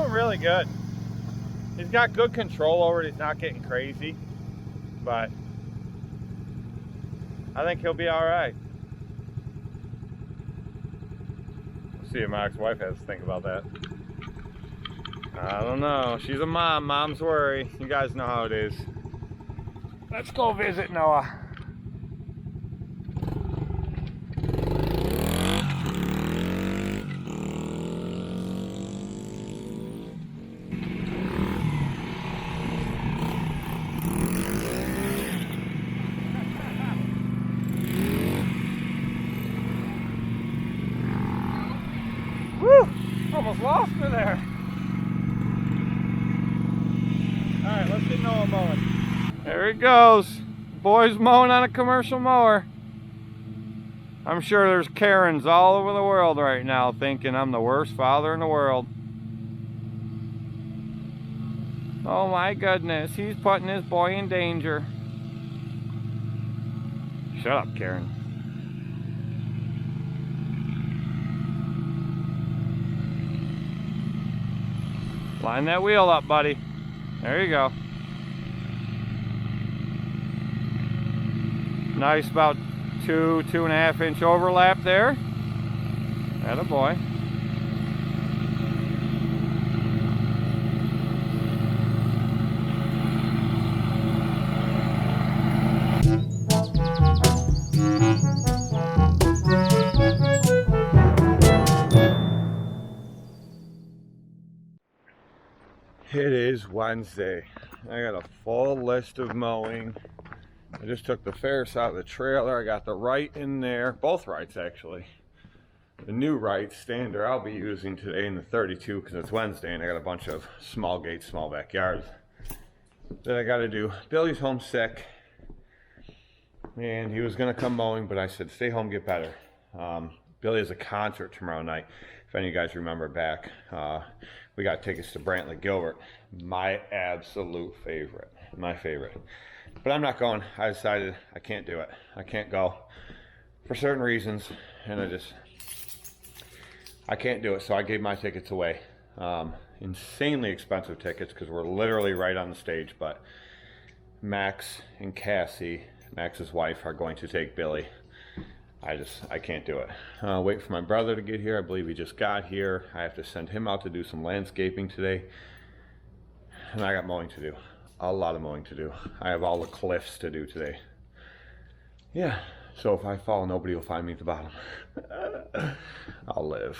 doing really good. He's got good control over it. He's not getting crazy, but I think he'll be all right. We'll see what my ex-wife has to think about that. I don't know. She's a mom. Moms worry. You guys know how it is. Let's go visit Noah. Woo! Almost lost me there. Alright, let's get Noah mowing. There he goes. Boy's mowing on a commercial mower. I'm sure there's Karens all over the world right now thinking I'm the worst father in the world. Oh my goodness, he's putting his boy in danger. Shut up, Karen. Line that wheel up, buddy. There you go. Nice, about 2.5 inch overlap there. Atta boy. It is Wednesday. I got a full list of mowing. I just took the Ferris out of the trailer. I got the right in there, both rights actually. The new right stander I'll be using today in the 32 because it's Wednesday and I got a bunch of small gates, small backyards that I got to do. Billy's homesick and he was going to come mowing, but I said stay home, get better. Billy has a concert tomorrow night. If any of you guys remember back, we got tickets to Brantley Gilbert, my absolute favorite, my favorite. But I'm not going. I decided I can't do it. I can't go for certain reasons, and I can't do it. So I gave my tickets away. Insanely expensive tickets because we're literally right on the stage. But Max and Cassie, Max's wife, are going to take Billy. I can't do it. Wait for my brother to get here. I believe he just got here. I have to send him out to do some landscaping today. And I got mowing to do. A lot of mowing to do. I have all the cliffs to do today. Yeah, so if I fall, nobody will find me at the bottom. I'll live.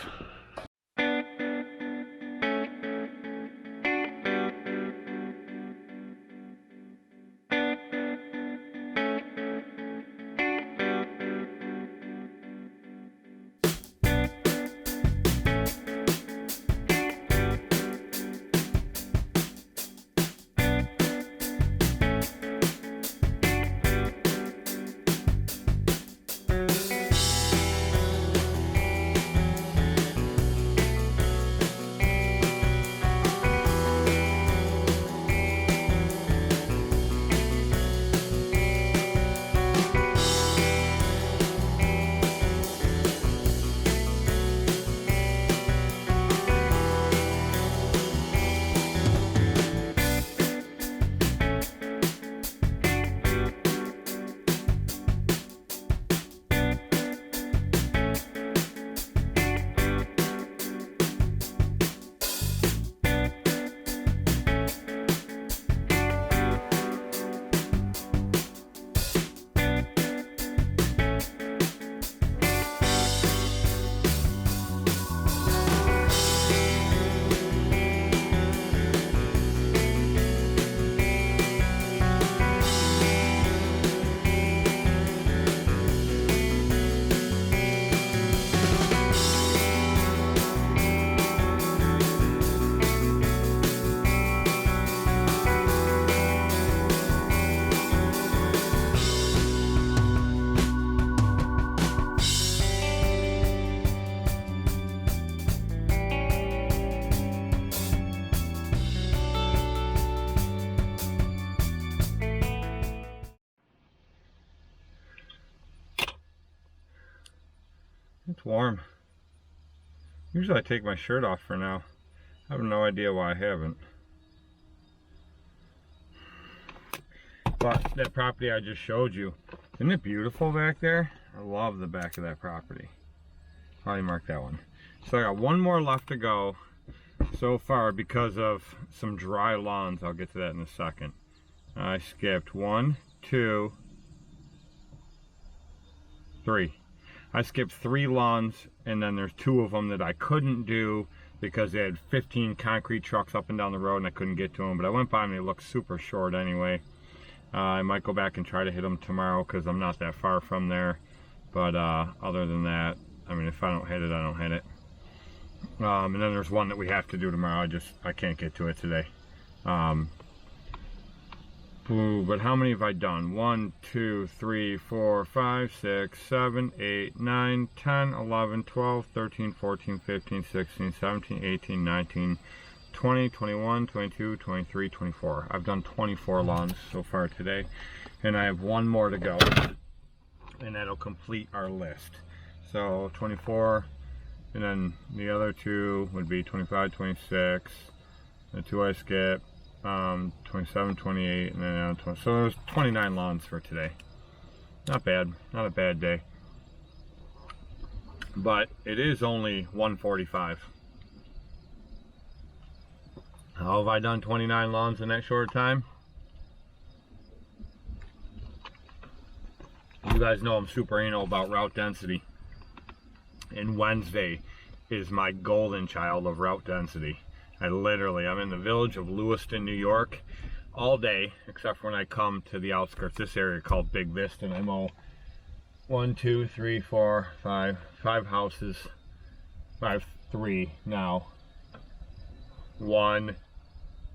It's warm. Usually I take my shirt off for now. I have no idea why I haven't. But that property I just showed you, isn't it beautiful back there? I love the back of that property. Probably mark that one. So I got one more left to go so far because of some dry lawns. I'll get to that in a second. I skipped 1, 2, 3. I skipped 3 lawns, and then there's 2 of them that I couldn't do because they had 15 concrete trucks up and down the road and I couldn't get to them. But I went by them and they looked super short anyway. I might go back and try to hit them tomorrow because I'm not that far from there. But other than that, I mean, if I don't hit it, I don't hit it. And then there's one that we have to do tomorrow. I can't get to it today. But how many have I done? 1, 2, 3, 4, 5, 6, 7, 8, 9, 10, 11, 12, 13, 14, 15, 16, 17, 18, 19, 20, 21, 22, 23, 24. I've done 24 lawns so far today. And I have one more to go. And that'll complete our list. So 24, and then the other 2 would be 25, 26, the 2 I skipped, 27, 28, and then 20. So there's 29 lawns for today. Not bad, not a bad day. But it is only 1:45. How have I done 29 lawns in that short time? You guys know I'm super anal about route density. And Wednesday is my golden child of route density. I'm in the village of Lewiston, New York all day, except for when I come to the outskirts, this area called Big Vista, and I mow 1, 2, 3, 4, 5 houses. 3 now. 1,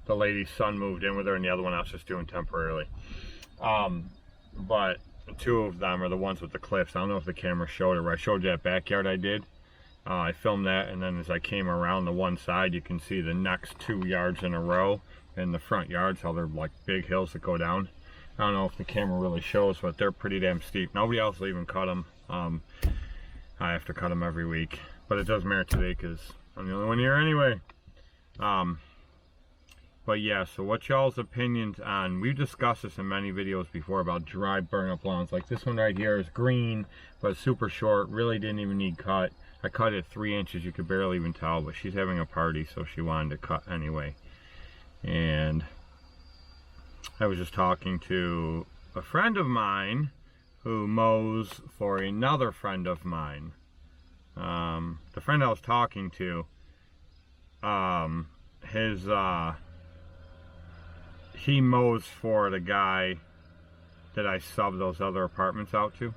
the lady's son moved in with her, and the other one I was just doing temporarily. But 2 of them are the ones with the cliffs. I don't know if the camera showed it, where I showed you that backyard I did. I filmed that, and then as I came around the one side, you can see the next 2 yards in a row in the front yards, how they're like big hills that go down. I don't know if the camera really shows, but they're pretty damn steep. Nobody else will even cut them. I have to cut them every week, but it doesn't matter today because I'm the only one here anyway. But yeah, so what y'all's opinions on, we've discussed this in many videos before about dry burn up lawns. Like this one right here is green, but super short, really didn't even need cut. I cut it 3 inches, you could barely even tell, but she's having a party, so she wanted to cut anyway. And I was just talking to a friend of mine who mows for another friend of mine. The friend I was talking to, he mows for the guy that I sub those other apartments out to.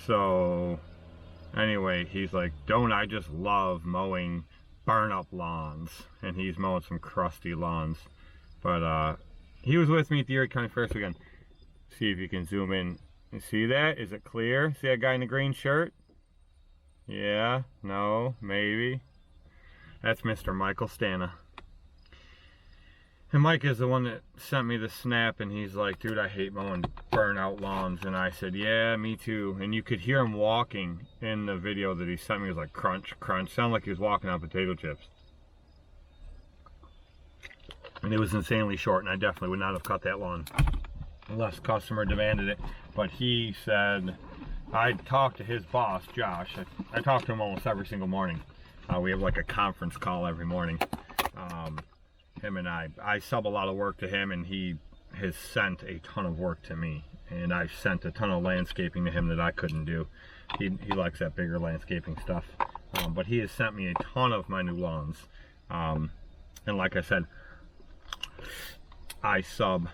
So anyway, he's like, don't I just love mowing burn up lawns? And he's mowing some crusty lawns. But he was with me at the Erie County Fair this weekend. See if you can zoom in. You see that? Is it clear? See that guy in the green shirt? Yeah, no, maybe. That's Mr. Michael Stana. And Mike is the one that sent me the snap, and he's like, dude, I hate mowing burnout lawns. And I said, yeah, me too. And you could hear him walking in the video that he sent me. It was like crunch, crunch. Sounded like he was walking on potato chips. And it was insanely short, and I definitely would not have cut that lawn unless customer demanded it. But he said, I talked to his boss, Josh. I talk to him almost every single morning. We have like a conference call every morning. Him and I sub a lot of work to him, and he has sent a ton of work to me, and I've sent a ton of landscaping to him that I couldn't do. He likes that bigger landscaping stuff, but he has sent me a ton of my new lawns, and like I said, I sub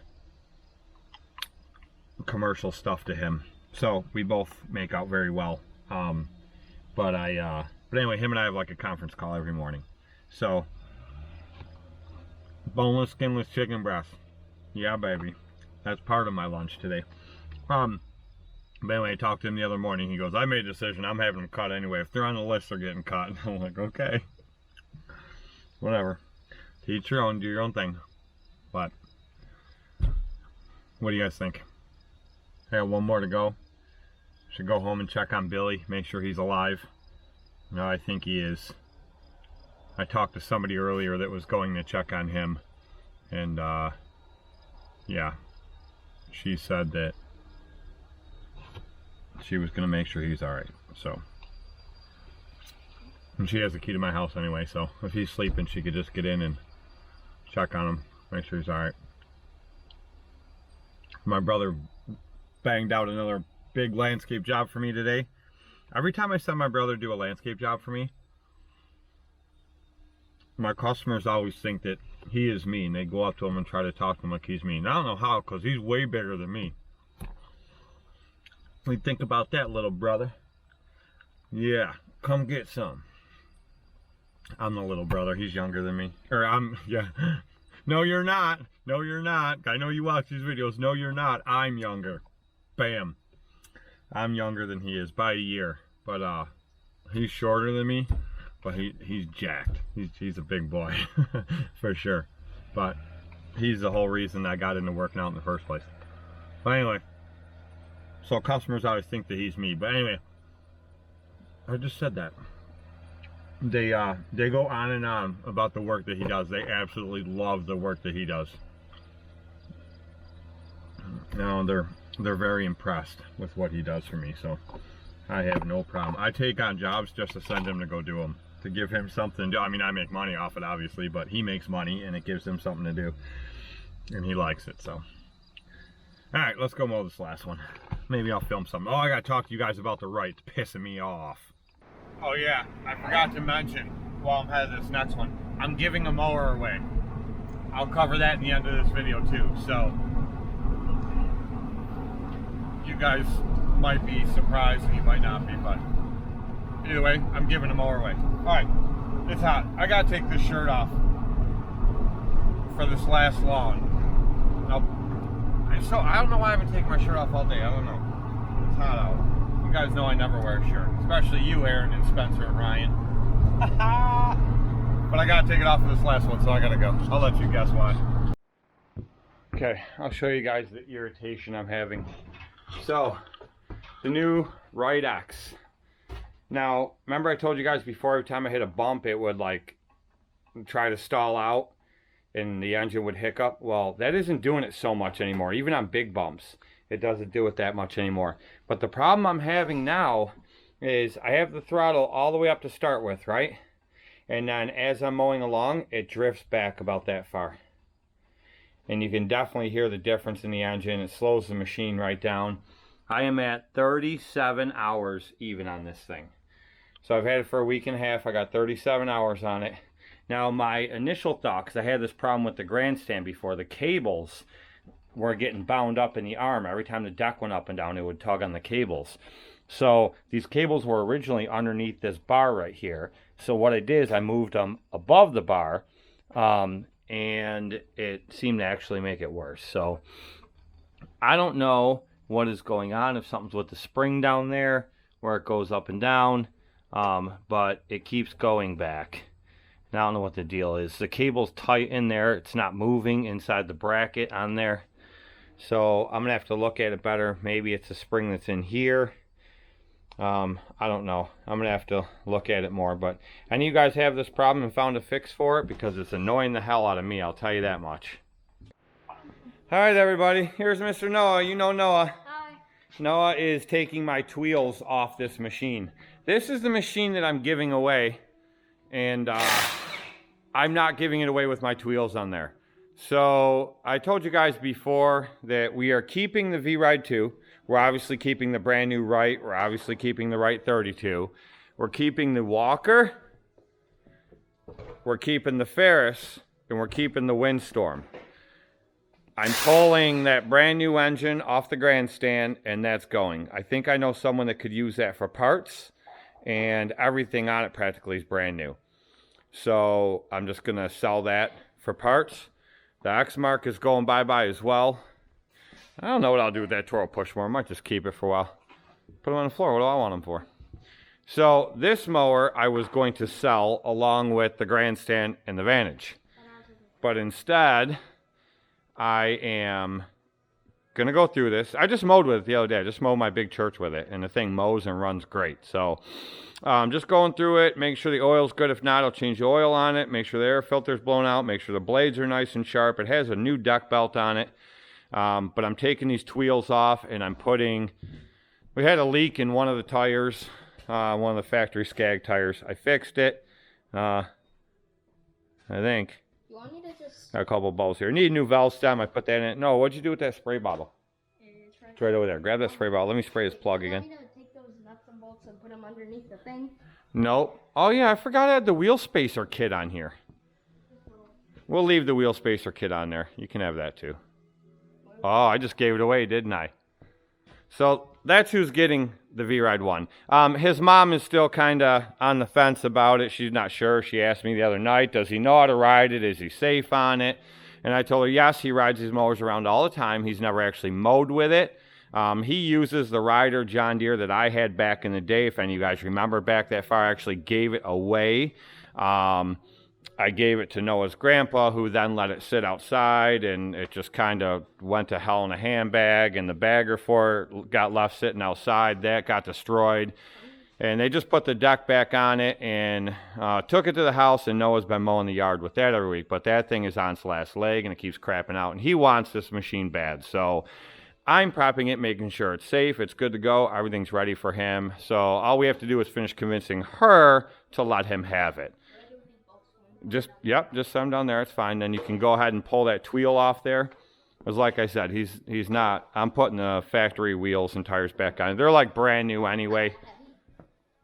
commercial stuff to him, so we both make out very well. But anyway, him and I have like a conference call every morning. So boneless, skinless chicken breast. Yeah, baby. That's part of my lunch today. But anyway, I talked to him the other morning. He goes, I made a decision. I'm having them cut anyway. If they're on the list, they're getting cut. And I'm like, okay. Whatever. To each your own. Do your own thing. But what do you guys think? I got one more to go. Should go home and check on Billy. Make sure he's alive. No, I think he is. I talked to somebody earlier that was going to check on him, and yeah, she said that she was going to make sure he's alright. So, and she has the key to my house anyway, so if he's sleeping, she could just get in and check on him, make sure he's alright. My brother banged out another big landscape job for me today. Every time I send my brother to do a landscape job for me, my customers always think that he is me, and they go up to him and try to talk to him like he's me. And I don't know how, because he's way bigger than me. What do you think about that, little brother? Yeah, come get some. I'm the little brother. He's younger than me. Or yeah. No, you're not. No, you're not. I know you watch these videos. No, you're not. I'm younger. Bam. I'm younger than he is by a year. But he's shorter than me. But he's jacked. He's a big boy. For sure. But he's the whole reason I got into working out in the first place. But anyway. So customers always think that he's me. But anyway. I just said that. They go on and on about the work that he does. They absolutely love the work that he does. Now they're very impressed with what he does for me, so I have no problem. I take on jobs just to send him to go do them, to give him something to do. I mean, I make money off it, obviously, but he makes money and it gives him something to do, and he likes it. So, all right, let's go mow this last one. Maybe I'll film something. Oh, I gotta talk to you guys about the right. It's pissing me off. Oh yeah, I forgot to mention while I'm headed this next one, I'm giving a mower away. I'll cover that in the end of this video too, so you guys might be surprised and you might not be, but either way, I'm giving a mower away. Alright, it's hot. I gotta take this shirt off for this last lawn. So I don't know why I haven't taken my shirt off all day. I don't know. It's hot out. You guys know I never wear a shirt, especially you, Aaron, and Spencer, and Ryan. But I gotta take it off for this last one, so I gotta go. I'll let you guess why. Okay, I'll show you guys the irritation I'm having. So, the new Right X. Now, remember I told you guys before, every time I hit a bump, it would like try to stall out and the engine would hiccup. Well, that isn't doing it so much anymore, even on big bumps. It doesn't do it that much anymore. But the problem I'm having now is I have the throttle all the way up to start with, right? And then as I'm mowing along, it drifts back about that far. And you can definitely hear the difference in the engine. It slows the machine right down. I am at 37 hours even on this thing. So I've had it for a week and a half. I got 37 hours on it. Now my initial thought, because I had this problem with the grandstand before, the cables were getting bound up in the arm. Every time the deck went up and down, it would tug on the cables. So these cables were originally underneath this bar right here. So what I did is I moved them above the bar, and it seemed to actually make it worse. So I don't know what is going on, if something's with the spring down there where it goes up and down, but it keeps going back. Now I don't know what the deal is. The cable's tight in there. It's not moving inside the bracket on there. So I'm gonna have to look at it better. Maybe it's a spring that's in here. I don't know. I'm gonna have to look at it more. But any of you guys have this problem and found a fix for it, because it's annoying the hell out of me, I'll tell you that much. Alright everybody, here's Mr. Noah. You know Noah. Hi. Noah is taking my tweels off this machine. This is the machine that I'm giving away, and I'm not giving it away with my tweels on there. So I told you guys before that we are keeping the V-Ride 2. We're obviously keeping the brand new Right. We're obviously keeping the Right 32. We're keeping the Walker. We're keeping the Ferris. And we're keeping the Windstorm. I'm pulling that brand new engine off the grandstand, and that's going. I think I know someone that could use that for parts, and everything on it practically is brand new. So I'm just going to sell that for parts. The X-Mark is going bye-bye as well. I don't know what I'll do with that Toro push mower. I might just keep it for a while. Put them on the floor. What do I want them for? So this mower I was going to sell along with the grandstand and the Vantage. But instead, I am gonna go through this. I just mowed with it the other day. I just mowed my big church with it, and the thing mows and runs great. So just going through it, make sure the oil's good. If not, I'll change the oil on it, make sure the air filter's blown out, make sure the blades are nice and sharp. It has a new deck belt on it, but I'm taking these wheels off, and I'm putting, we had a leak in one of the tires, one of the factory Skag tires. I fixed it, I think. You want me to just... Got a couple of balls here. Need a new valve stem. I put that in it. No, what'd you do with that spray bottle? It's right over there. Grab that spray bottle. Let me spray this plug again. You want me to take those nuts and bolts and put them underneath the thing? No. Oh, yeah, I forgot I had the wheel spacer kit on here. We'll leave the wheel spacer kit on there. You can have that, too. Oh, I just gave it away, didn't I? So that's who's getting the V-Ride 1. His mom is still kind of on the fence about it. She's not sure. She asked me the other night, does he know how to ride it? Is he safe on it? And I told her, yes, he rides these mowers around all the time. He's never actually mowed with it. He uses the Rider John Deere that I had back in the day. If any of you guys remember back that far, I actually gave it away. I gave it to Noah's grandpa, who then let it sit outside, and it just kind of went to hell in a handbag, and the bagger for it got left sitting outside. That got destroyed, and they just put the deck back on it and took it to the house, and Noah's been mowing the yard with that every week. But that thing is on its last leg, and it keeps crapping out, and he wants this machine bad. So I'm prepping it, making sure it's safe, it's good to go, everything's ready for him. So all we have to do is finish convincing her to let him have it. Just set him down there. It's fine. Then you can go ahead and pull that wheel off there. Because like I said, he's not. I'm putting the factory wheels and tires back on. They're like brand new anyway.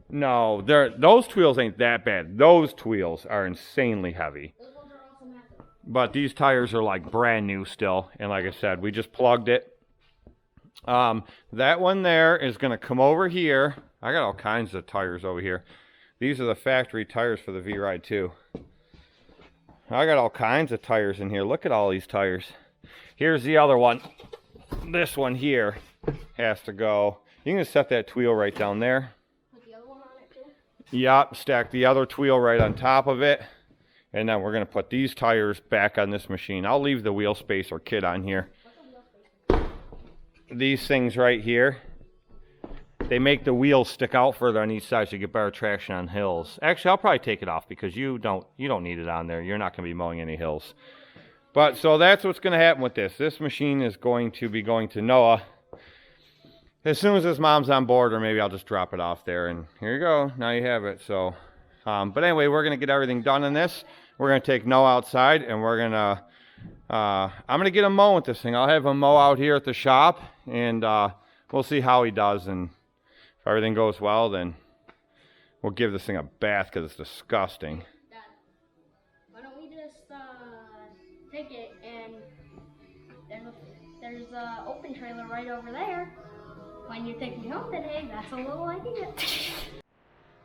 No, those wheels ain't that bad. Those wheels are insanely heavy. But these tires are like brand new still. And like I said, we just plugged it. That one there is going to come over here. I got all kinds of tires over here. These are the factory tires for the V-Ride 2. I got all kinds of tires in here. Look at all these tires. Here's the other one. This one here has to go. You can just set that wheel right down there. Put the other one on it too? Yep, stack the other wheel right on top of it. And then we're going to put these tires back on this machine. I'll leave the wheel spacer kit on here. These things right here, they make the wheels stick out further on each side so you get better traction on hills. Actually, I'll probably take it off because you don't need it on there. You're not going to be mowing any hills. But so that's what's going to happen with this. This machine is going to be going to Noah as soon as his mom's on board, or maybe I'll just drop it off there. And here you go. Now you have it. So, but anyway, we're going to get everything done in this. We're going to take Noah outside, and we're going to, I'm going to get him mowing with this thing. I'll have him mow out here at the shop, and we'll see how he does. And if everything goes well, then we'll give this thing a bath because it's disgusting. Dad, why don't we just take it, and there's a open trailer right over there. When you take me home today, that's a little idea.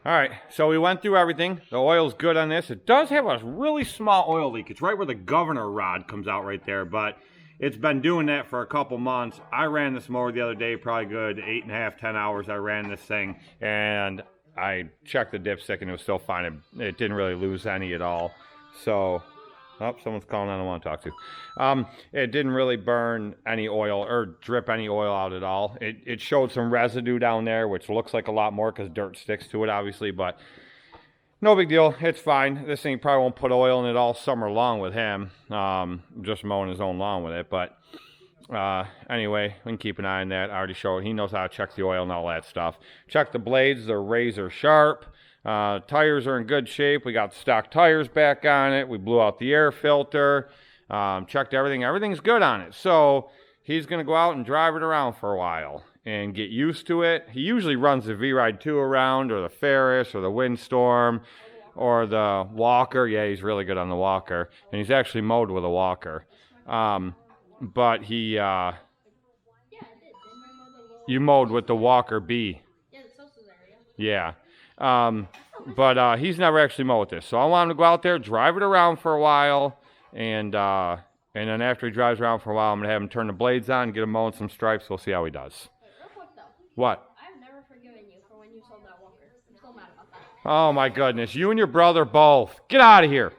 Alright, so we went through everything. The oil's good on this. It does have a really small oil leak. It's right where the governor rod comes out right there, but it's been doing that for a couple months. I ran this mower the other day, probably good 8.5, 10 hours I ran this thing, and I checked the dipstick and it was still fine. It didn't really lose any at all. So, oh, someone's calling I don't want to talk to. It didn't really burn any oil or drip any oil out at all. It showed some residue down there, which looks like a lot more because dirt sticks to it, obviously, but no big deal. It's fine. This thing probably won't put oil in it all summer long with him. Just mowing his own lawn with it. But anyway, we can keep an eye on that. I already showed. He knows how to check the oil and all that stuff. Check the blades. They're razor sharp. Tires are in good shape. We got stock tires back on it. We blew out the air filter. Checked everything. Everything's good on it. So he's going to go out and drive it around for a while and get used to it. He usually runs the V-Ride 2 around, or the Ferris, or the Windstorm, or the Walker. Yeah, he's really good on the Walker. And he's actually mowed with a Walker. But he, you mowed with the Walker B. Yeah, the Sosa's area. Yeah. But he's never actually mowed with this. So I want him to go out there, drive it around for a while, and then after he drives around for a while, I'm going to have him turn the blades on, get him mowing some stripes. We'll see how he does. Real quick though. What? I've never forgiven you for when you sold that Walker. I'm still mad about that. Oh my goodness. You and your brother both. Get out of here.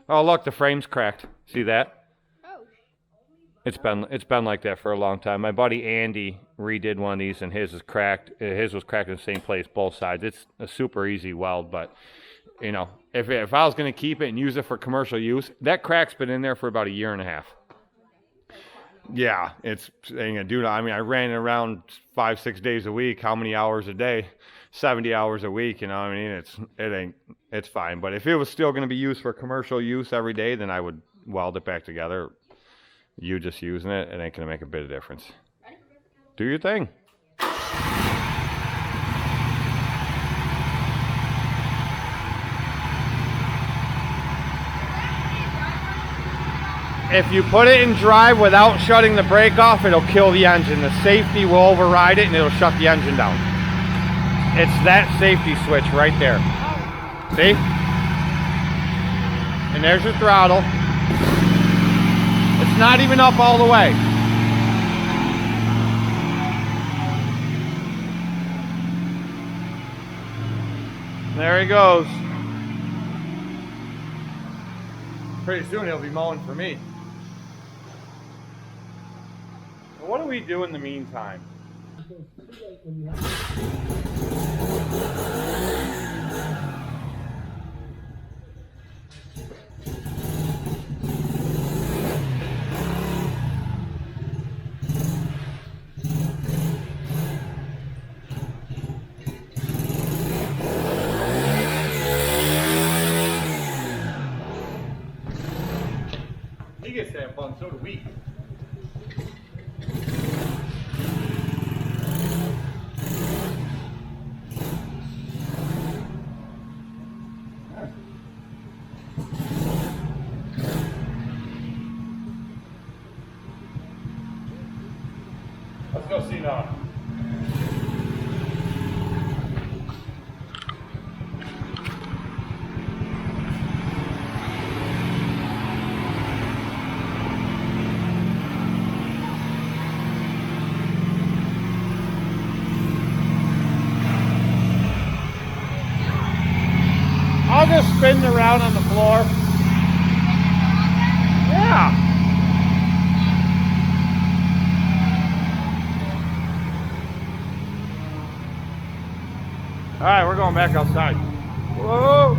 Oh, look, the frame's cracked. See that? Oh. It's been like that for a long time. My buddy Andy redid one of these, and his is cracked. His was cracked in the same place, both sides. It's a super easy weld, but you know, if I was going to keep it and use it for commercial use, that crack's been in there for about a year and a half. Yeah, it's dude. I mean, I ran it around 5-6 days a week. How many hours a day? 70 hours a week. You know, I mean, it's fine. But if it was still going to be used for commercial use every day, then I would weld it back together. You just using it ain't going to make a bit of difference. Do your thing. If you put it in drive without shutting the brake off, it'll kill the engine. The safety will override it and it'll shut the engine down. It's that safety switch right there. See? And there's your throttle. It's not even up all the way. There he goes. Pretty soon he'll be mowing for me. What do we do in the meantime? He gets to have fun, so do we. Let's go see now. I'll just spin around on the floor. Yeah. All right, we're going back outside. Whoa.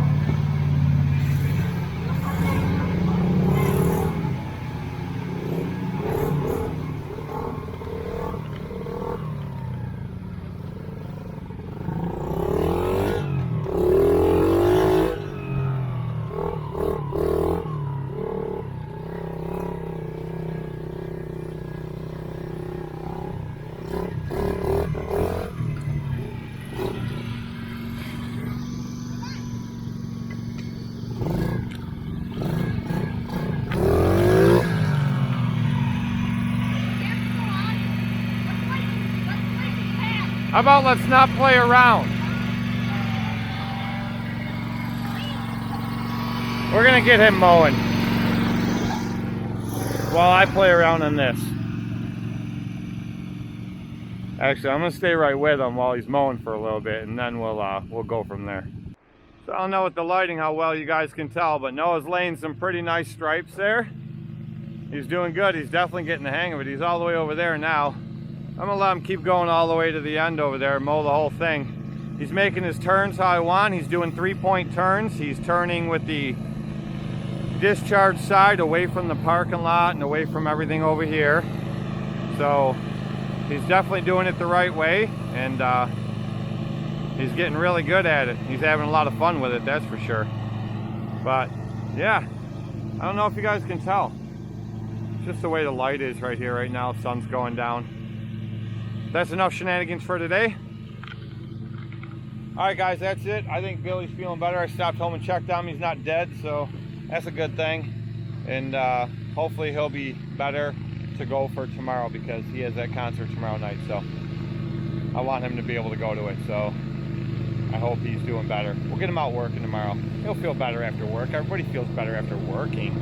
How about let's not play around? We're gonna get him mowing while I play around on this. Actually, I'm gonna stay right with him while he's mowing for a little bit, and then we'll go from there. So I don't know with the lighting how well you guys can tell, but Noah's laying some pretty nice stripes there. He's doing good. He's definitely getting the hang of it. He's all the way over there now. I'm gonna let him keep going all the way to the end over there, mow the whole thing. He's making his turns how I want. He's doing 3-point turns. He's turning with the discharge side away from the parking lot and away from everything over here. So he's definitely doing it the right way, and he's getting really good at it. He's having a lot of fun with it, that's for sure. But yeah, I don't know if you guys can tell. It's just the way the light is right here right now. Sun's going down. That's enough shenanigans for today. All right, guys, that's it. I think Billy's feeling better. I stopped home and checked on him. He's not dead, so that's a good thing. And hopefully he'll be better to go for tomorrow, because he has that concert tomorrow night. So I want him to be able to go to it. So I hope he's doing better. We'll get him out working tomorrow. He'll feel better after work. Everybody feels better after working.